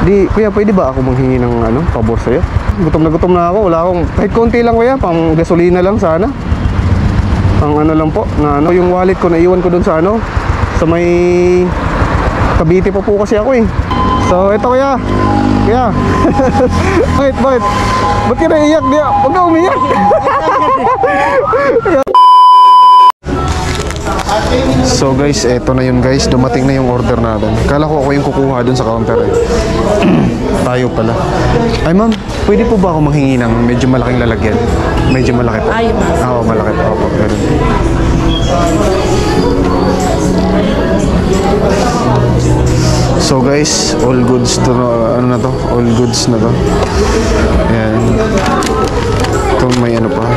Di, kuya, pwede ba ako manghingi ng ano, pabor sa'yo? Gutom na ako, wala akong, kahit konti lang kuya, pang gasolina lang sana. Ang ano lang po, na ano, yung wallet ko, naiwan ko dun sa ano, sa may Cavite pa po kasi ako eh. So, ito kuya. Kuya. Bakit? Ba't ka naiyak? Huwag ka umiyak. So guys, eto na yun guys. Dumating na yung order natin. Kala ko ako yung kukuha dun sa counter eh. Tayo pala. Ay ma'am, pwede po ba ako manghingi ng medyo malaking lalagyan? Medyo malaki po. Ay, ma'am. Oo, malaki po. Opo, ganun. So guys, all goods to, ano na to? All goods na to. Ayan. Ito may ano pa.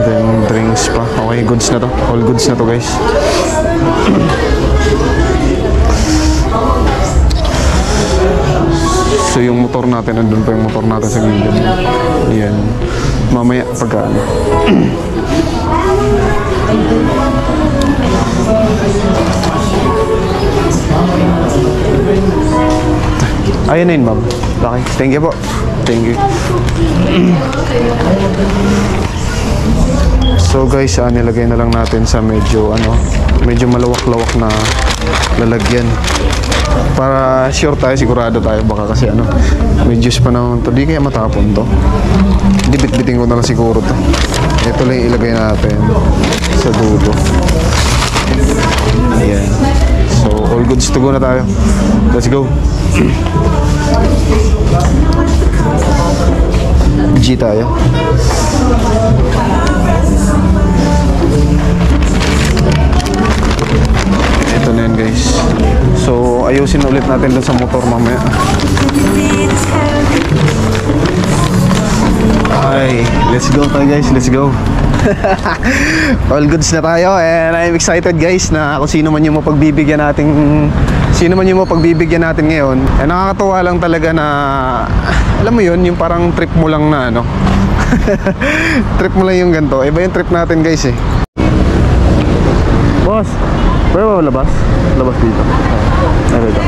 Then drinks pa. Okay, goods na to. All goods na to guys. So yung motor natin, andun pa yung motor natin sa gilid. Ayan. Mamaya pagka ano. Ayun na yun ma'am. Okay, thank you po. Thank you. So guys, nilagay na lang natin sa medyo medyo malawak-lawak na lalagyan. Para sure tayo, sigurado tayo. Baka kasi may juice pa naman to. Di kaya matapon to. Di bit-biting ko na lang siguro to. Ito lang ilagay natin sa dulo. Ayan. So all goods to go na tayo. Let's go. G tayo. Ito na yan guys. So ayusin ulit natin dun sa motor mamaya. Ay, let's go tayo guys, let's go. All goods na tayo and I'm excited guys na kung sino man yung mapagbibigyan natin ngayon. Eh, nakakatuwa lang talaga na alam mo yun, yung parang trip mo lang na trip mo lang yung ganito. Iba yung trip natin guys eh. Boss, pwede ba labas? Labas dito. Ay, dito.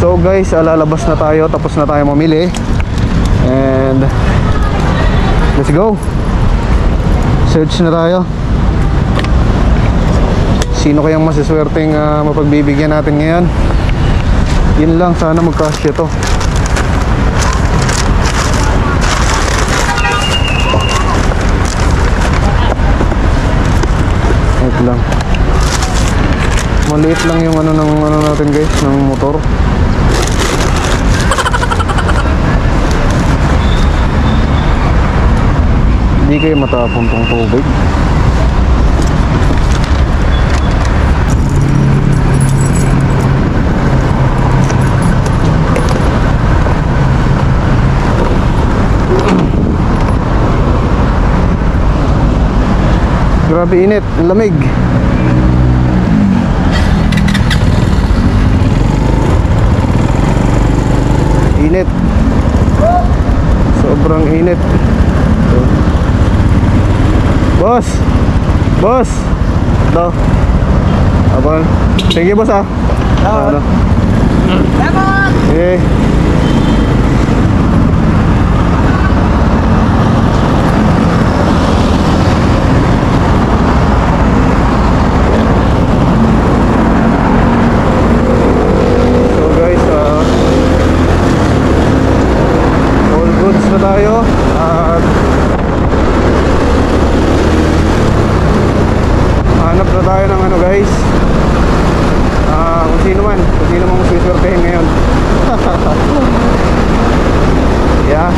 So guys, lalabas na tayo. Tapos na tayo mamili. And let's go. Search na tayo. Sino kayang masiswerteng mapagbibigyan natin ngayon? Yun lang, sana magkasya to. Wait lang. Maliit lang yung natin guys, ng motor. Hindi kayo matapon tong tubig. Grabe init, lamig. Init. Sobrang init. Boss. Ito. Abang. Thank you boss ah. Okay. Tayo at hanap na tayo ng guys, kung sino man suswertehin ngayon. Yeah,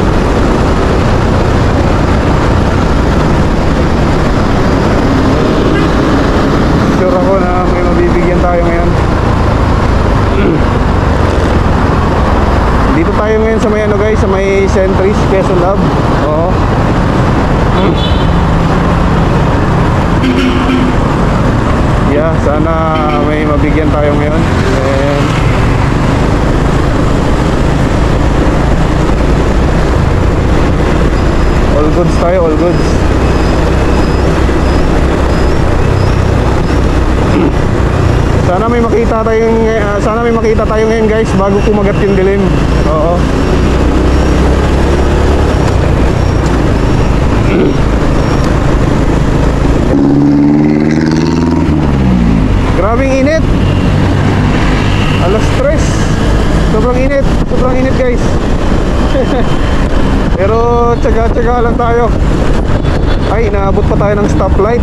sure ako na may mabibigyan tayo ngayon. Dito tayo ngayon sa may guys, sa may Centris, Quezon Lab. Oo. Yeah, sana may mabigyan tayo ngayon. And all goods tayo, all goods. Sana may makita tayo ngayon guys bago kumagat yung dilim. Oo. Grabing init. Alas 3. Sobrang init guys. Pero tsaga-tsaga lang tayo. Ay, inaabot pa tayo ng stoplight.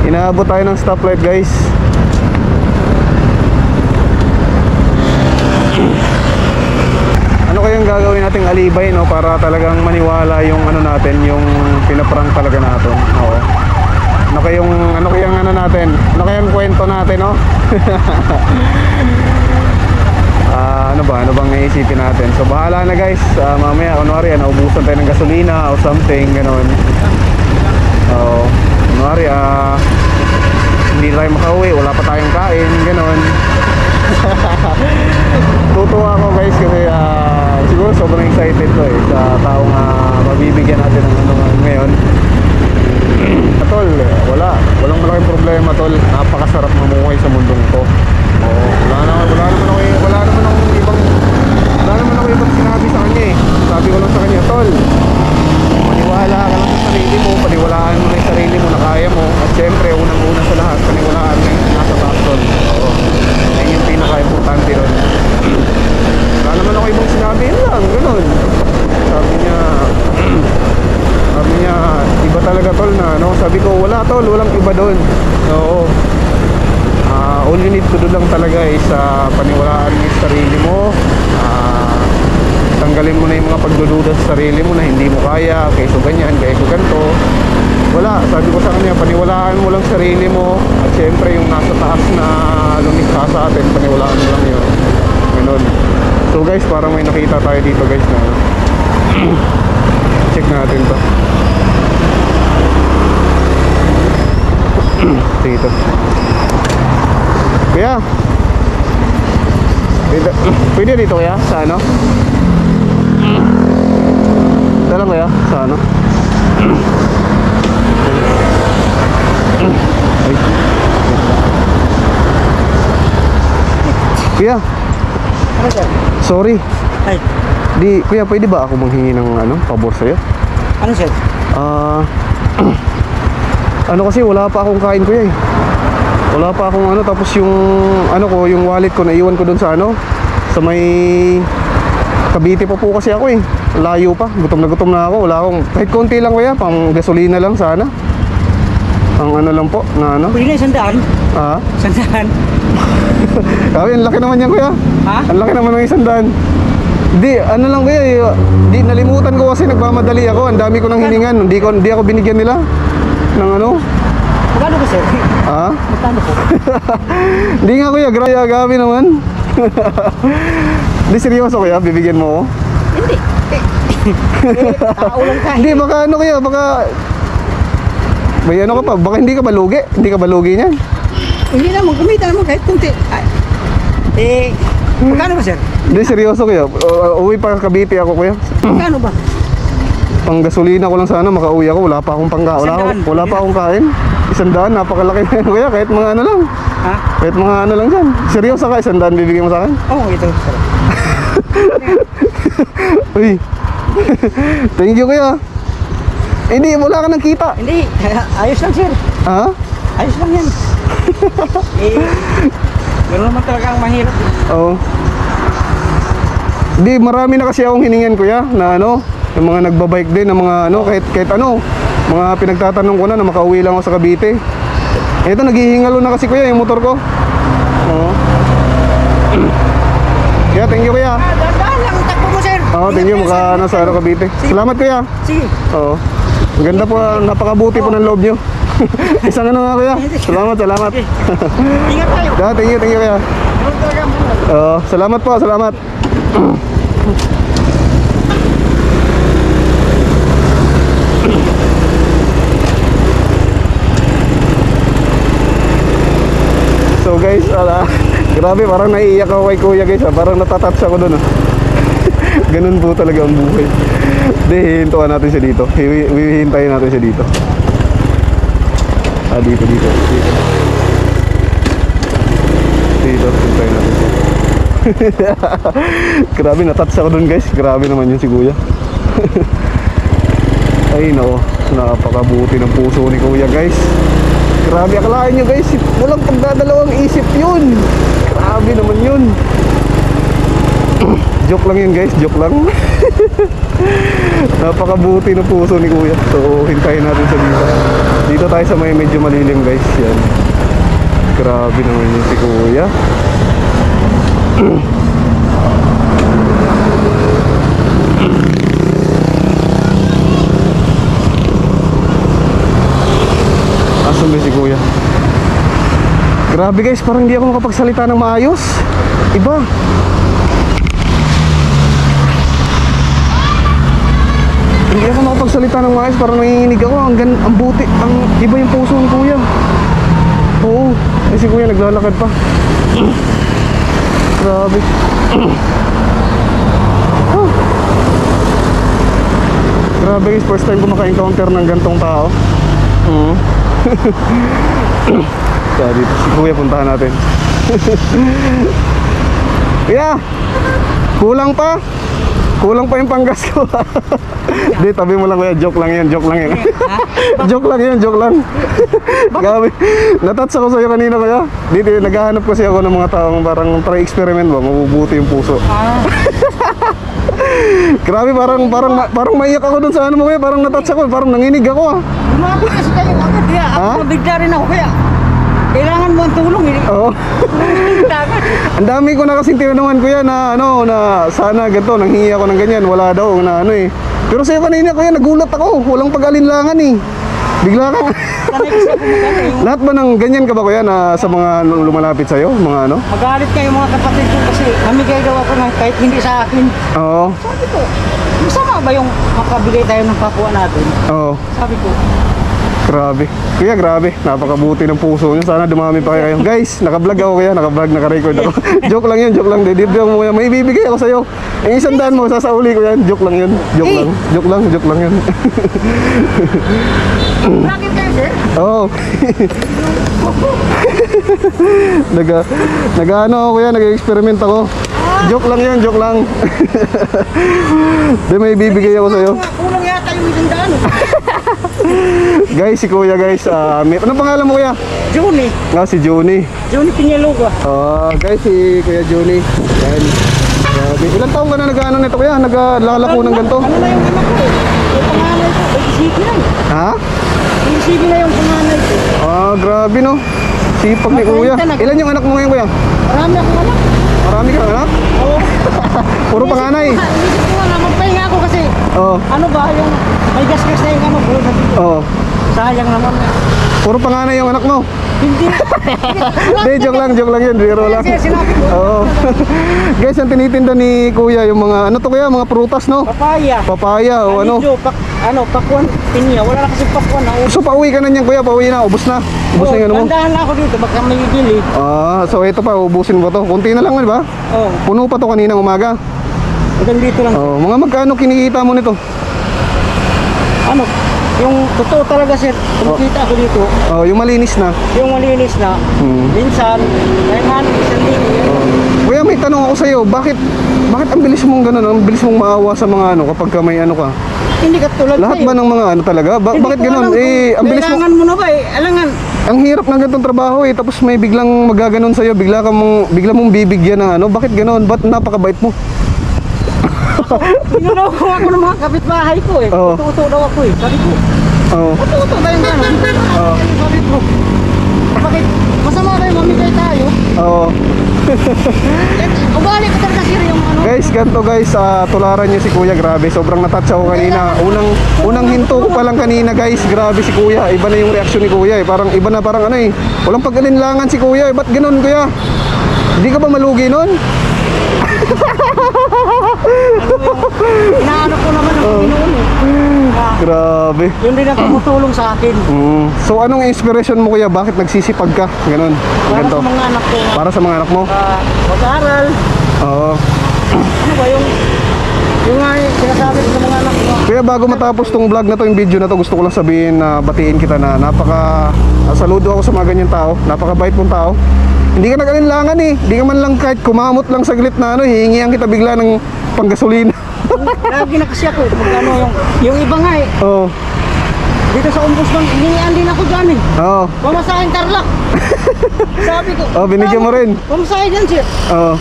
Inaabot tayo ng stoplight guys. Ano kayang gagawin nating alibay, no, para talagang maniwala yung ano natin, yung pinaprank talaga natin. Oo. Ano kayang kwento natin, no? Ano bang iisipin natin? So bahala na guys. Mamaya kunwari naubusan tayo ng gasolina o something ganon. Kunwari hindi tayo makauwi, wala pa tayong kain, ganon. Tutuwa ako guys kasi siguro sobrang excited ko sa taong mabibigyan natin ng ano ngayon. Tol, walang malaking problema tol. Napakasarap mamuhay sa mundong to. Wala naman ako ibang sinabi sa kanya eh. Sabi ko lang sa kanya, tol, maniwala ka lang sa sarili mo, paniwalaan mo na yung sarili mo na kaya mo. At syempre, unang-una sa lahat, paniwalaan mo yung nasa taas tol. Yan yung pinaka-importante ron. Wala naman ako ibang sinabi, yun lang, ganun. Sabi niya, iba talaga tol na, no? Sabi ko, wala tol, walang iba doon. Oo. All you need to do lang talaga is paniwalaan mo yung sarili mo. Tanggalin mo na yung mga pagdududa sa sarili mo na hindi mo kaya, kayso ganyan, kayso ganito. Wala, sabi ko sa kanya, paniwalaan mo lang sarili mo. At syempre yung nasa taas na lumikha sa atin, paniwalaan mo lang yun. Ganun. So guys, parang may nakita tayo dito guys na check natin to. Dito. Kuya, pwede dito kaya? Sa ano? Dalang kaya? Sa ano? Ay. Kuya, sorry. Ay. Kuya, pwede ba ako manghingi ng pabor sa'yo? Ano sir? Ano kasi wala pa akong kain kuya eh. Wala pa akong tapos yung yung wallet ko naiwan ko doon sa sa may Cavite pa po kasi ako eh. Layo pa, gutom na ako. Wala akong kahit konti lang kuya, pang gasolina lang sana. Ang lang po na Pwede na 100. Ah? 100. Kaya ang laki naman yan kuya. Ha? Ang laki naman ng 100. Di, lang kuya, di nalimutan ko kasi nagmamadali ako. Ang dami ko nang hiningan. Hindi ako binigyan nila ng Magkano ba sir? Ha? Magkano po? Hindi nga kuya, gabi naman. Hindi seryoso kuya, bibigyan mo ako? Hindi. Tao lang tayo. Hindi, baka kuya, baka may ka pa, baka hindi ka balugi. Hindi ka balugi niyan. Hindi naman, kumita naman kahit kunti. Magkano ba sir? Hindi, seryoso kuya. Uwi pa Cavite ako kuya. Magkano ba? Pang gasolina ko lang sana, makauwi ako. Wala pa akong wala pa akong kain. 100, napakalaki na yan kuya, kahit mga lang. Ha? Kahit mga lang dyan. Seryoso ka, 100 bibigyan mo sa akin? Oo, ito sir. Uy. Thank you kuya. Hindi, wala ka nang kita. Hindi, ayos lang sir. Ha? Ayos lang yan. Gano'n naman talaga ang mahirap. Oo. Hindi, marami na kasi akong hiningan kuya na yung mga nagbabike din, ng mga kahit mga pinagtatanong ko na makauwi lang ako sa Cavite. Ito, naghihingalo na kasi kuya yung motor ko. Oo. Kaya thank you kuya. Dahan lang, takbo mo sir. Oo, thank you, sa Cavite. Salamat kuya. Sige. Oo. Ang ganda po, napakabuti po ng loob nyo. Isang nga kuya. Salamat. Ingat tayo. Thank you kuya. Gano'n talaga ang buhay. Salamat po, salamat. So guys, grabe, parang naiiyak ako kay kuya guys. Parang natatouch ako doon. Ganun po talaga ang buhay. Hindi, hihintuan natin siya dito. Hihintayin natin siya dito. Ah, dito. Dito, hintayin natin siya. Grabe, natouch ako dun guys. Grabe naman yun si Kuya. Ay no, napakabuti ng puso ni Kuya guys. Grabe, akalain nyo guys, walang pagdadalawang isip yun. Grabe naman yun. Joke lang yun guys, joke lang. Napakabuti ng puso ni Kuya. So, hintayin natin sa dito. Dito tayo sa may medyo malilim guys. Yan. Grabe naman yun si Kuya. Asan ba si Kuya? Grabe guys, parang hindi ako makapagsalita ng maayos. Iba. Hindi ako makapagsalita ng maayos, parang nanginginig ako. Ang buti, ang iba yung puso ni Kuya. Oo, eh si Kuya naglalakad pa. Grabe. Oh. Grabe guys, first time ko maka-encounter ng gantong tao. Kaya dito si Kuya, puntahan natin. Yeah, kulang pa yung panggas ko. Di, tabi mo lang Kuya, joke lang yan. Joke lang yan. Grabe, natouch ako sa'yo kanina Kuya. Dito, naghahanap kasi ako ng mga taong parang try experiment ba, mabubuti yung puso. Grabe, parang maiyak ako dun sa ano mo Kuya. Parang natouch ako, parang nanginig ako. Lumapit kasi kayo agad kaya. Ako bigla rin ako kaya. Kailangan mo ang tulong. Oo. Ang dami ko na kasing tinanungan Kuya na ano, na sana ganito, nanghingi ako ng ganyan. Wala daw na ano eh. Pero sa'yo kanina Kuya, nagulat ako. Walang pag-alinlangan eh. Bigla kang lahat ba ng ganyan ka ba Kuya na sa mga lumalapit sa'yo? Mga ano? Magalit kayo mga kapatid ko kasi mamigay daw ako na kahit hindi sa akin. Oo. Sabi ko, masama ba yung makabigay tayo ng kapwa natin? Oo. Sabi ko, Grabe. Kuya, grabe. Napakabuti ng puso niyo. Sana dumami pa kayo. Guys, naka-vlog ako Kuya. Naka-vlog, naka-record ako. Joke lang yun, joke lang. Dito mo Kuya. May ibibigay ako sa'yo. Yung 100 mo, sasauli ko yan. Joke lang yun. Joke lang yun. bakit kayo sir? Oo. Nag-ano ako Kuya, nag-experiment ako. Joke lang yun, joke lang. Di, may ibibigay ako sa'yo. Kulang yata yung 100. Guys, si Kuya guys. Anong pangalan mo Kuya? Juni. Si Juni. Juni Pinyaluga. Guys, si Kuya Juni. Yan. Grabe. Ilan taong ka na nag-ano nito Kuya? Naglalako ng ganito? Ano na yung anak ko? Yung panganay ko. Isipin na. Ha? Isipin na yung panganay ko. Grabe no. Sipag ni Kuya. Ilan yung anak mo ngayon Kuya? Marami akong anak. Marami kang anak? Oo. Puro panganay. Inisip ko nga, magpahinga ako kasi. Oo. Ano ba yung may gas-gas na yung ano bro. Oo. Sayang naman. Puro panganay yung anak mo? Hindi. Hindi, joke lang yun. Biro lang. Kasi sinabi ko. Oo. Guys, ang tinitinda ni Kuya yung mga, ano to Kuya? Mga prutas no? Papaya. Papaya o ano? Pakwan, pinya. Wala na kasi pakwan. So pauwi ka na niyan Kuya, pauwi na, ubos na. Ubos na yung ano mo. Tandahan na ako dito, baka may bili. So ito pa, ubusin mo to. Kunti na lang, di ba? Oo. Puno pa to kaninang umaga. Hanggang dito lang. Mga magkano kinikita mo nito? Ano, yung totoo talaga sir, kumikita ako dito. Yung malinis na. Yung malinis na, minsan, kahit ano, isang libo. Kuya, may tanong ako sa'yo, bakit ang bilis mong gano'n, ang bilis mong maawa sa mga ano kapag ka may ano ka? Hindi ka tulad Lahat ba ng mga ano talaga? Bakit gano'n? Ang bilis mo. Kailangan mo na ba alangan. Ang hirap ng ganitong trabaho tapos may biglang magaganon sa'yo, bigla mong bibigyan ng ano, bakit gano'n? Ba't napakabait mo? Tinulaw ko ako ng mga kapitbahay ko eh. Oo. Tuto daw ako eh. Sabi ko, Oo. tuto ba yung gano'n? Sabi ko, bakit masama kayo mamigay tayo? Oo. Ugali ko talaga sir yung ano. Guys, ganito guys, tularan niyo si Kuya, grabe. Sobrang natouch ako kanina. Unang hinto ko pa lang kanina guys, grabe si Kuya. Iba na yung reaksyon ni Kuya eh. Parang iba na, parang ano eh. Walang pag-alinlangan si Kuya eh. Ba't gano'n Kuya? Hindi ka ba malugi nun? Inaano ko naman ang Panginoon eh. Grabe. Yun din ang tumutulong sa akin. So anong inspiration mo Kuya? Bakit nagsisipag ka? Ganon. Para Ganito. sa mga anak ko. Para sa mga anak mo? Mag-aaral. Oo. Ano ba yung Yung nga sinasabi ko sa mga anak ko. Kuya, bago matapos tong vlog na to, yung video na to, gusto ko lang sabihin na batiin kita na saludo ako sa mga ganyan tao. Napakabait mong tao. Hindi ka nag-alinlangan eh. Hindi ka man lang kahit kumamot lang saglit na hihingihan kita bigla ng panggasolina. Lagi na kasi ako. Magkano yung iba nga eh. Oo. Dito sa Ombudsman, hinihian din ako dyan eh. Oo. Pamasahin Tarlac. Sabi ko. Oh, binigyan mo rin. Pamasahin dyan sir. Oo.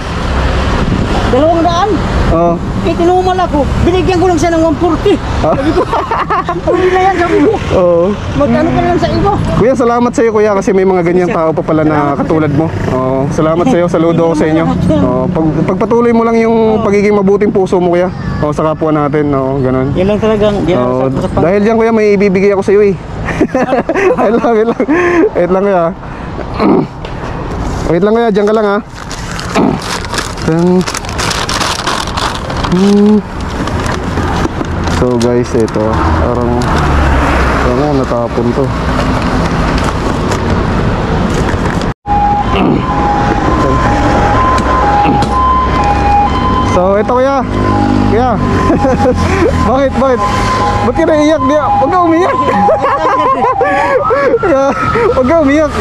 200. Oo. Tinumal ako. Binigyan ko lang siya ng 140. Sabi ko. Puli na yan sabi ko. Oo. Magkano ka lang sa iba. Kuya, salamat sa iyo kuya kasi may mga ganyang tao pa pala na katulad mo. Oo. Salamat sa iyo. Saludo ako sa inyo. Oo. Pagpatuloy mo lang yung pagiging mabuting puso mo kuya. Oo, sa kapwa natin. Oo, ganun. Yan lang talagang. Oo. Dahil diyan kuya may ibibigay ako sa iyo eh. Wait lang, wait lang. Wait lang kuya. Wait lang kuya, diyan ka lang ha. So guys, ito parang natapon to. So ito kuya. Kuya. Bakit? Ba't ka naiiyak? Huwag ka umiyak. Huwag ka umiyak.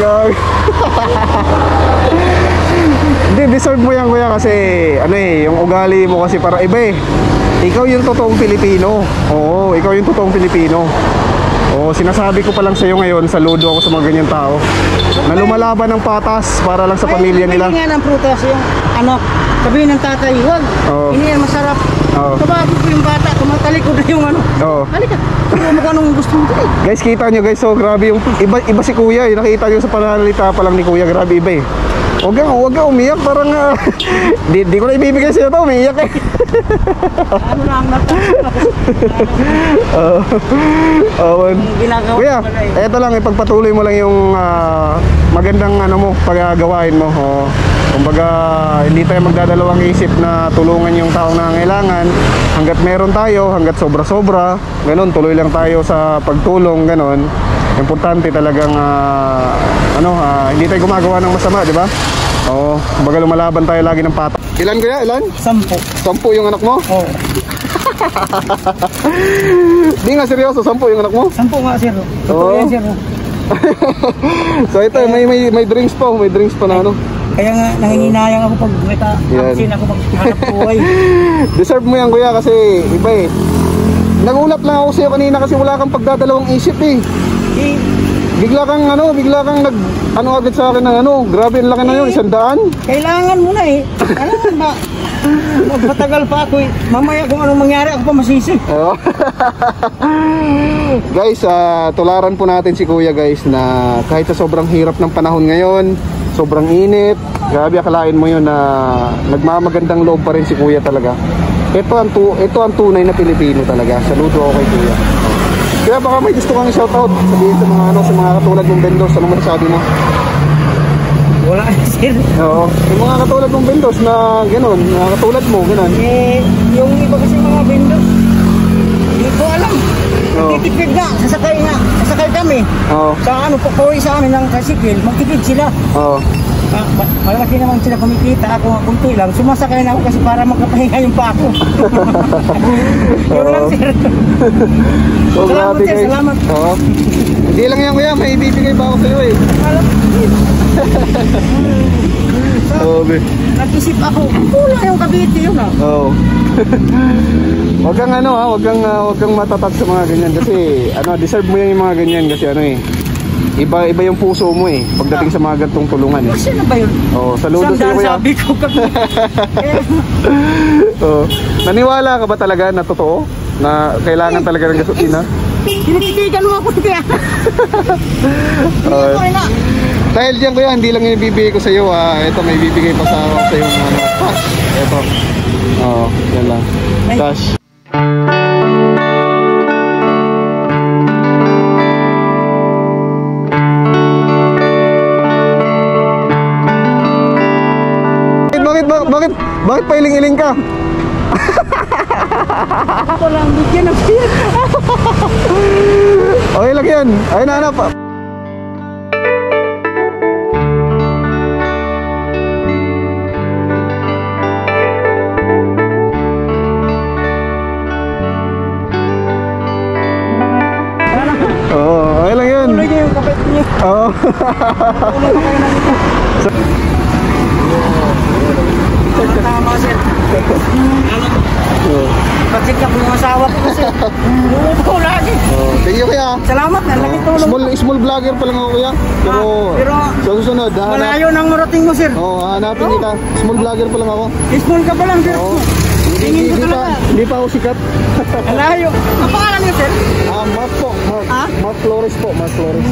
Hindi, deserve mo yan kuya kasi yung ugali mo kasi para iba eh. Ikaw yung totoong Pilipino. Oo, ikaw yung totoong Pilipino. Oo, sinasabi ko pa lang sa iyo ngayon, saludo ako sa mga ganyan tao na lumalaban ng patas para lang sa pamilya nila. Hindi nga ng prutas yung sabihin ng tatay, huwag. Hindi yan masarap. Kababo ko yung bata, tumatalikod na yung halika, mo ka nung gusto mo. Guys, kita nyo guys, so grabe yung iba si kuya eh. Nakita nyo sa pananalita pa lang ni kuya, grabe iba eh. Huwag ka umiyak, parang di ko na ibibigay sa'yo ito, umiyak eh. Ano na ang nata? Kuya, eto lang, ipagpatuloy mo lang yung magandang paggagawain mo. Kumbaga, hindi tayo magdadalawang isip na tulungan yung taong nangangailangan. Hanggat meron tayo, hanggat sobra-sobra, ganun, tuloy lang tayo sa pagtulong, ganun. Importante talagang hindi tayo gumagawa ng masama, di ba? Oo, kumbaga lumalaban tayo lagi ng pata. Ilan kuya? Ilan? 10. 10 yung anak mo? Oo. Di nga seryoso, 10 yung anak mo? 10 nga sir. Totoo yan sir. So ito, may drinks pa, na Kaya nga nanginginayang ako pag may kapsin ako maghanap buhay. Deserve mo yan kuya kasi iba eh. Nagulat lang ako sa'yo kanina kasi wala kang pagdadalawang isip eh. Bigla kang agad sa akin ng grabe ang laki na yun, 100. Kailangan mo na eh. Kailangan ba? Magpatagal pa ako eh. Mamaya kung anong mangyari ako pa masisi. Guys, tularan po natin si kuya guys na kahit sa sobrang hirap ng panahon ngayon, sobrang init, grabe akalain mo yun na nagmamagandang loob pa rin si kuya talaga. Ito ang tunay na Pilipino talaga. Saludo ako kay kuya. Kaya baka may gusto kang shoutout sabihin sa mga katulad mong vendors, ano masasabi mo? Wala sir. Oo, yung mga katulad mong vendors na gano'n, mga katulad mo, gano'n. Yung iba kasi mga vendors, hindi ko alam. Nagtitipid nga, sasakay kami. Sa pakuwi sa amin ng kasikil, magtipid sila. Malaki naman sila kumikita, ako nga kunti lang. Sumasakay na ako kasi para magkapahinga yung pa ako. Yun lang sir. Salamat sir, salamat. Hindi lang yan kuya, may ibibigay pa ako sa'yo eh. Nag-isip ako, kulang yung Cavite yun ah. Huwag kang matatag sa mga ganyan kasi deserve mo yan yung mga ganyan kasi iba yung puso mo eh pagdating sa mga gantong tulungan eh. Sino ba yun? Saludo sa iyo kuya. Sabi ko Cavite. Naniwala ka ba talaga na totoo na kailangan talaga ng gasolina? Tinitigan mo ako kaya. Dahil diyan kuya, hindi lang yung ibibigay ko sa iyo. Ito may bibigay pa sa iyo cash. Ito. Yan lang. Cash. Bakit pailing-iling ka? Ako lang bigyan ng beer. Okay lang yan. Ayun na hanap. Oo. Tulong na kayo na dito. Tama, sir. Pag-check up yung asawa ko kasi. Buo lagi. Thank you kuya. Salamat na, lagi tulong. Small vlogger pa lang ako kuya. Pero sa susunod, malayo nang marating mo, sir. hanapin kita. Small vlogger pa lang ako. Small ka pa lang, sir. Tingin ko talaga. Hindi pa ako sikat. Malayo. Ang pangalan niyo, sir? Mark po. Ha? Mark Flores po. Mark Flores.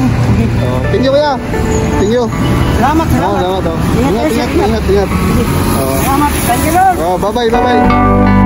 Thank you kuya. Thank you. Salamat, salamat. Salamat. Ingat. Salamat. Thank you, Lord. Bye bye.